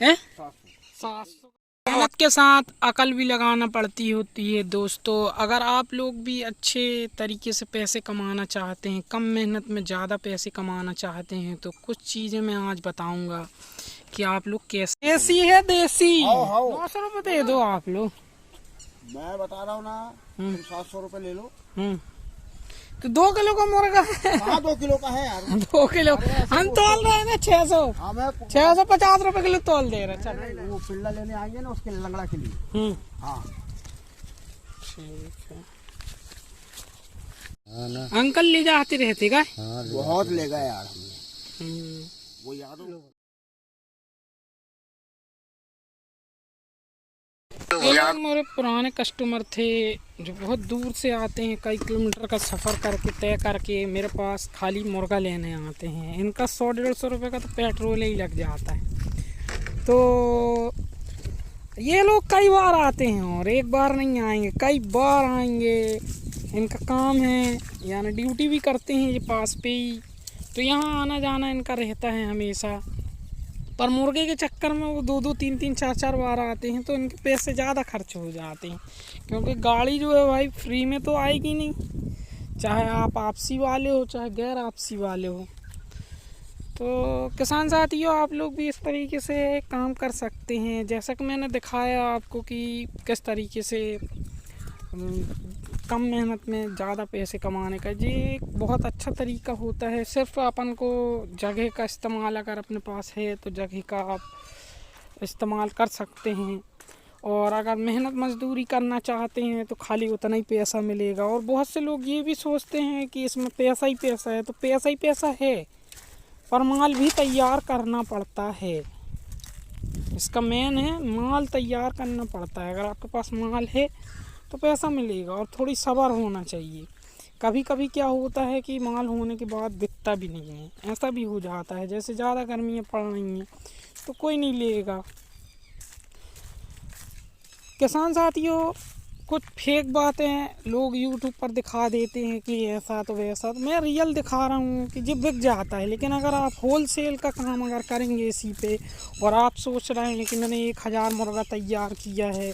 है 700। मेहनत के साथ अकल भी लगाना पड़ती होती है दोस्तों। अगर आप लोग भी अच्छे तरीके से पैसे कमाना चाहते हैं, कम मेहनत में ज़्यादा पैसे कमाना चाहते हैं, तो कुछ चीज़ें मैं आज बताऊंगा कि आप लोग कैसे। देसी है देसी। 900 रुपये दे दो आप लोग। मैं बता रहा हूँ ना, 700 रुपये ले लो। तो 2 किलो का मुर्गा है। हाँ 2 किलो का है यार। 2 किलो हम तोल रहे हैं ना 600। हाँ मैं 650 रुपए किलो तोल दे रहे। चल वो पिल्ला लेने आएंगे ना उसके लंगड़ा के लिए। हाँ ठीक है। अंकल ले जाते रहते का। बहुत ले गए यार हमने। वो याद हो मेरे पुराने कस्टमर थे जो बहुत दूर से आते हैं, कई किलोमीटर का सफ़र करके तय करके मेरे पास खाली मुर्गा लेने आते हैं। इनका 100-150 रुपये का तो पेट्रोल ही लग जाता है। तो ये लोग कई बार आते हैं और एक बार नहीं आएंगे, कई बार आएंगे। इनका काम है, यानी ड्यूटी भी करते हैं ये पास पे ही, तो यहाँ आना जाना इनका रहता है हमेशा। पर मुर्गे के चक्कर में वो 2-2, 3-3, 4-4 बार आते हैं, तो इनके पैसे ज़्यादा खर्च हो जाते हैं। क्योंकि गाड़ी जो है भाई फ्री में तो आएगी नहीं, चाहे आप आपसी वाले हो चाहे गैर आपसी वाले हो। तो किसान साथियों, आप लोग भी इस तरीके से काम कर सकते हैं, जैसा कि मैंने दिखाया आपको कि किस तरीके से कम मेहनत में ज़्यादा पैसे कमाने का। ये एक बहुत अच्छा तरीका होता है। सिर्फ अपन को जगह का इस्तेमाल अगर अपने पास है तो जगह का आप इस्तेमाल कर सकते हैं, और अगर मेहनत मजदूरी करना चाहते हैं तो खाली उतना ही पैसा मिलेगा। और बहुत से लोग ये भी सोचते हैं कि इसमें पैसा ही पैसा है, तो पैसा ही पैसा है, पर माल भी तैयार करना पड़ता है। इसका मेन है, माल तैयार करना पड़ता है। अगर आपके पास माल है तो पैसा मिलेगा, और थोड़ी सब्र होना चाहिए। कभी कभी क्या होता है कि माल होने के बाद बिकता भी नहीं है, ऐसा भी हो जाता है। जैसे ज़्यादा गर्मियाँ पड़ रही हैं तो कोई नहीं लेगा। किसान साथियों, कुछ फेक बातें लोग यूट्यूब पर दिखा देते हैं कि ऐसा तो वैसा, तो मैं रियल दिखा रहा हूँ कि ये बिक जाता है। लेकिन अगर आप होल सेल का काम अगर करेंगे इसी पे, और आप सोच रहे हैं कि मैंने 1000 मुर्गा तैयार किया है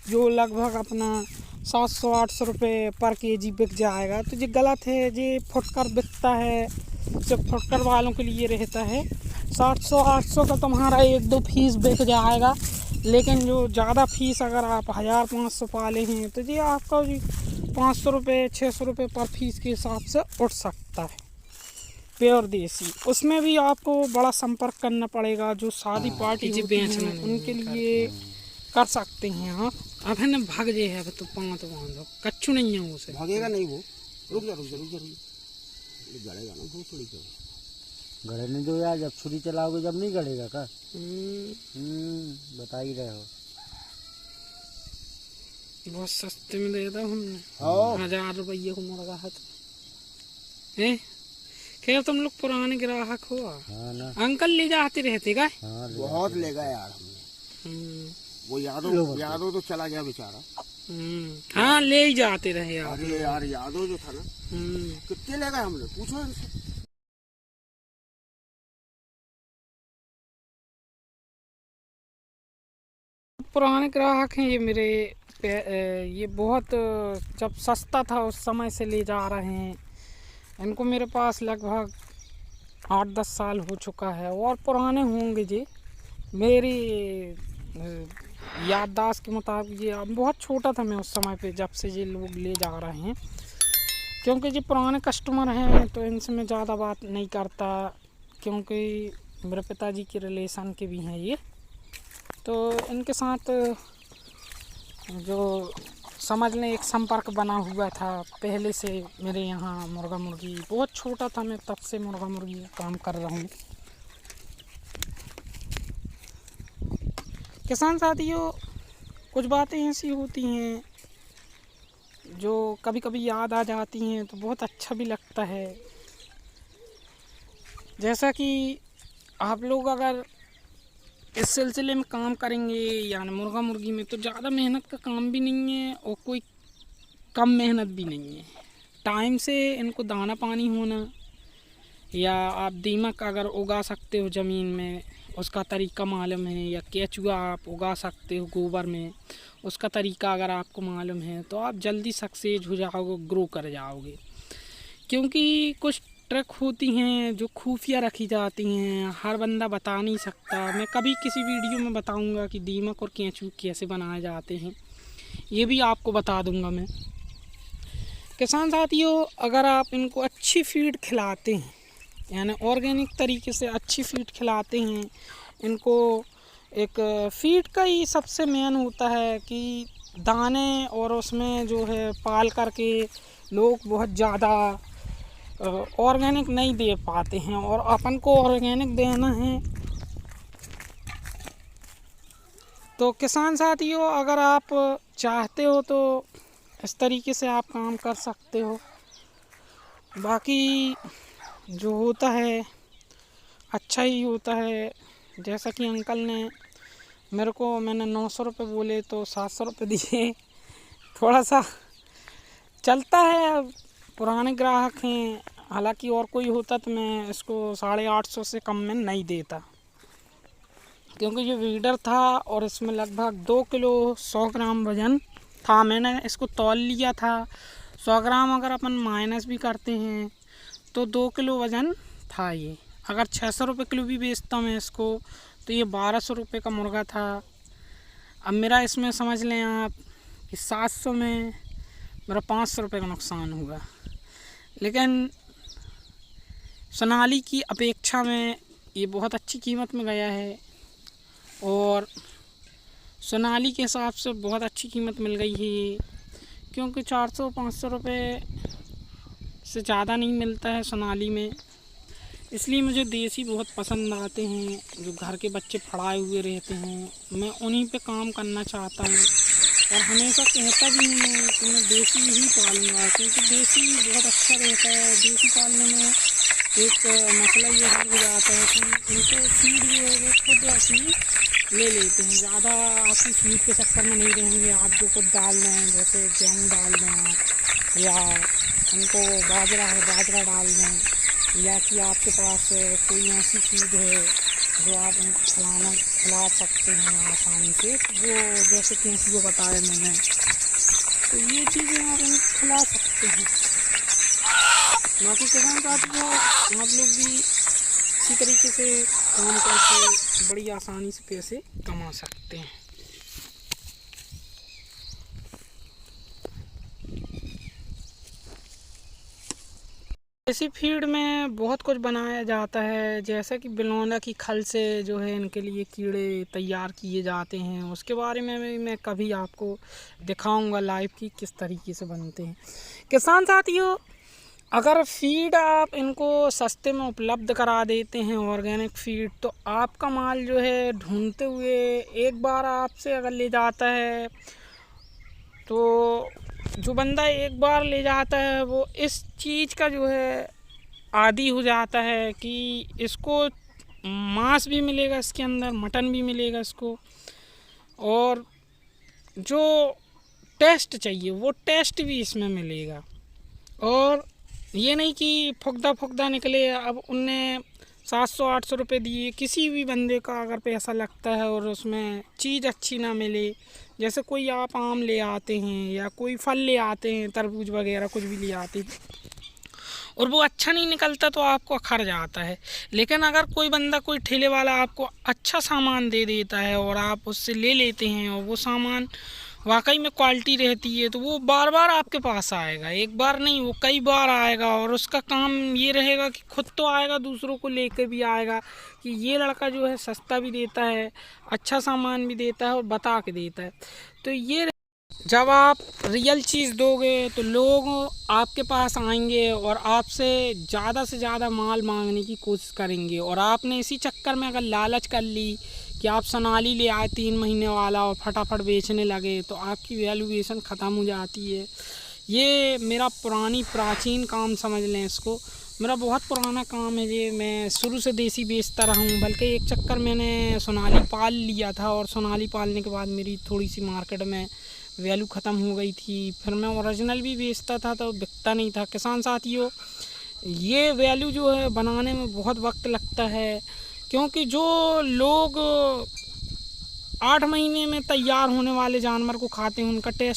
जो लगभग अपना 700-800 रुपये पर केजी बिक जाएगा, तो ये गलत है। ये फुटकर बिकता है, सिर्फ फुटकर वालों के लिए रहता है। 700-800 का तुम्हारा 1-2 पीस बिक जाएगा, लेकिन जो ज़्यादा फीस अगर आप 1500 पाले हैं तो ये आपका 500 रुपये 600 रुपये पर फीस के हिसाब से उठ सकता है। प्योर देसी, उसमें भी आपको बड़ा संपर्क करना पड़ेगा। जो शादी पार्टी होती हैं उनके लिए कर सकते हैं आप। अब है ना भाग जे है तो पाँव तो बांधो, कच्चू नहीं है उसे भागेगा नहीं वो। रुक जा गड़ेगा ना वो थोड़ी कर गड़ने दो यार, जब छुरी चलाओगे जब नहीं गड़ेगा का। बता ही रहे हो। बहुत सस्ते में दे दो हमने। 1000 रुपये को मुर्गा है तो। खैर तुम लोग पुराने ग्राहक हो। हाँ ना। अंकल ले जाते रहते का। हाँ बहुत ले गए यार हमने। वो यादव तो चला गया बेचारा। हाँ ले ही जाते रहे यार। अरे यार यादव जो था ना, कितने ले गए हमने, पूछो इनसे। पुराने ग्राहक हैं ये मेरे। ये बहुत जब सस्ता था उस समय से ले जा रहे हैं। इनको मेरे पास लगभग 8-10 साल हो चुका है, और पुराने होंगे जी। मेरी याददाश्त के मुताबिक ये बहुत छोटा था मैं उस समय पे जब से ये लोग ले जा रहे हैं। क्योंकि ये पुराने कस्टमर हैं तो इनसे मैं ज़्यादा बात नहीं करता, क्योंकि मेरे पिताजी के रिलेशन के भी हैं ये। तो इनके साथ जो समझ लें एक संपर्क बना हुआ था पहले से। मेरे यहाँ मुर्गा मुर्गी बहुत छोटा था, मैं तब से मुर्गा मुर्गी का काम कर रहा हूँ। किसान साथियों, कुछ बातें ऐसी होती हैं जो कभी कभी याद आ जाती हैं तो बहुत अच्छा भी लगता है। जैसा कि आप लोग अगर इस सिलसिले में काम करेंगे, यानी मुर्गा मुर्गी में, तो ज़्यादा मेहनत का काम भी नहीं है और कोई कम मेहनत भी नहीं है। टाइम से इनको दाना पानी होना, या आप दीमक अगर उगा सकते हो ज़मीन में, उसका तरीका मालूम है, या केचुआ आप उगा सकते हो गोबर में, उसका तरीका अगर आपको मालूम है तो आप जल्दी सक्सेस हो जाओगे, ग्रो कर जाओगे। क्योंकि कुछ ट्रिक होती हैं जो खुफिया रखी जाती हैं, हर बंदा बता नहीं सकता। मैं कभी किसी वीडियो में बताऊंगा कि दीमक और केंचू कैसे बनाए जाते हैं, ये भी आपको बता दूंगा मैं। किसान साथियों, अगर आप इनको अच्छी फीड खिलाते हैं, यानी ऑर्गेनिक तरीके से अच्छी फीड खिलाते हैं इनको, एक फीड का ही सबसे मेन होता है कि दाने, और उसमें जो है पाल करके लोग बहुत ज़्यादा ऑर्गेनिक नहीं दे पाते हैं, और अपन को ऑर्गेनिक देना है। तो किसान साथियों, अगर आप चाहते हो तो इस तरीके से आप काम कर सकते हो। बाकी जो होता है अच्छा ही होता है। जैसा कि अंकल ने मेरे को, मैंने 900 रुपये बोले तो 700 रुपये दिए। थोड़ा सा चलता है, पुराने ग्राहक हैं। हालांकि और कोई होता तो मैं इसको 850 से कम में नहीं देता, क्योंकि ये वीडर था और इसमें लगभग 2 किलो 100 ग्राम वज़न था। मैंने इसको तौल लिया था। 100 ग्राम अगर अपन माइनस भी करते हैं तो 2 किलो वज़न था ये। अगर 600 रुपये किलो भी बेचता मैं इसको तो ये 1200 रुपये का मुर्गा था। अब मेरा इसमें समझ लें आप कि 700 में मेरा 500 रुपये का नुकसान हुआ। लेकिन सोनाली की अपेक्षा में ये बहुत अच्छी कीमत में गया है, और सोनाली के हिसाब से बहुत अच्छी कीमत मिल गई है ये, क्योंकि 400-500 रुपये से ज़्यादा नहीं मिलता है सोनाली में। इसलिए मुझे देसी बहुत पसंद आते हैं, जो घर के बच्चे पढ़ाए हुए रहते हैं। मैं उन्हीं पे काम करना चाहता हूँ, और हमेशा कहता भी हूँ मैं कि मैं देसी ही पालूँगा, क्योंकि देसी बहुत अच्छा रहता है। देसी पालने में एक मसला ये हो जाता है कि इनको फीड जो है वो खुद अपनी ले लेते हैं। ज़्यादा आपकी फीड के चक्कर में नहीं रहेंगे। आप जो कुछ डाल रहे हैं, जैसे गेहूँ डाल दें आप, या उनको बाजरा है बाजरा डाल दें, या कि आपके पास कोई ऐसी फीड है जो आप उनको खिला सकते हैं आसानी से, वो जैसे कि वो बताया मैंने, तो ये चीज़ें आप उनको खिला सकते हैं। बाकी किसान साथियों, आप लोग भी इसी तरीके से काम करके बड़ी आसानी से पैसे कमा सकते हैं। देसी फीड में बहुत कुछ बनाया जाता है, जैसे कि बिलौना की खल से जो है इनके लिए कीड़े तैयार किए जाते हैं। उसके बारे में भी मैं कभी आपको दिखाऊंगा लाइव कि किस तरीके से बनते हैं। किसान साथियों, अगर फीड आप इनको सस्ते में उपलब्ध करा देते हैं ऑर्गेनिक फीड, तो आपका माल जो है ढूंढते हुए एक बार आपसे अगर ले जाता है, तो जो बंदा एक बार ले जाता है वो इस चीज़ का जो है आदी हो जाता है कि इसको मांस भी मिलेगा, इसके अंदर मटन भी मिलेगा इसको, और जो टेस्ट चाहिए वो टेस्ट भी इसमें मिलेगा। और ये नहीं कि फुकदा निकले। अब उनने 700-800 रुपये दिए, किसी भी बंदे का अगर पैसा लगता है और उसमें चीज़ अच्छी ना मिले, जैसे कोई आप आम ले आते हैं या कोई फल ले आते हैं, तरबूज वगैरह कुछ भी ले आते हैं, और वो अच्छा नहीं निकलता तो आपको अखर जाता है। लेकिन अगर कोई बंदा, कोई ठेले वाला आपको अच्छा सामान दे देता है और आप उससे ले लेते हैं, और वो सामान वाकई में क्वालिटी रहती है, तो वो बार बार आपके पास आएगा। एक बार नहीं, वो कई बार आएगा, और उसका काम ये रहेगा कि खुद तो आएगा, दूसरों को लेकर भी आएगा कि ये लड़का जो है सस्ता भी देता है, अच्छा सामान भी देता है और बता के देता है। तो ये जब आप रियल चीज़ दोगे तो लोग आपके पास आएंगे और आपसे ज़्यादा से ज़्यादा माल मांगने की कोशिश करेंगे। और आपने इसी चक्कर में अगर लालच कर ली कि आप सोनाली ले आए 3 महीने वाला और फटाफट बेचने लगे, तो आपकी वैल्यूएशन ख़त्म हो जाती है। ये मेरा प्राचीन काम समझ लें इसको, मेरा बहुत पुराना काम है ये। मैं शुरू से देसी बेचता रहा हूँ, बल्कि एक चक्कर मैंने सोनाली पाल लिया था, और सोनाली पालने के बाद मेरी थोड़ी सी मार्केट में वैल्यू ख़त्म हो गई थी। फिर मैं ओरिजिनल भी बेचता था तो बिकता नहीं था। किसान साथियों, ये वैल्यू जो है बनाने में बहुत वक्त लगता है, क्योंकि जो लोग 8 महीने में तैयार होने वाले जानवर को खाते हैं उनका टेस्ट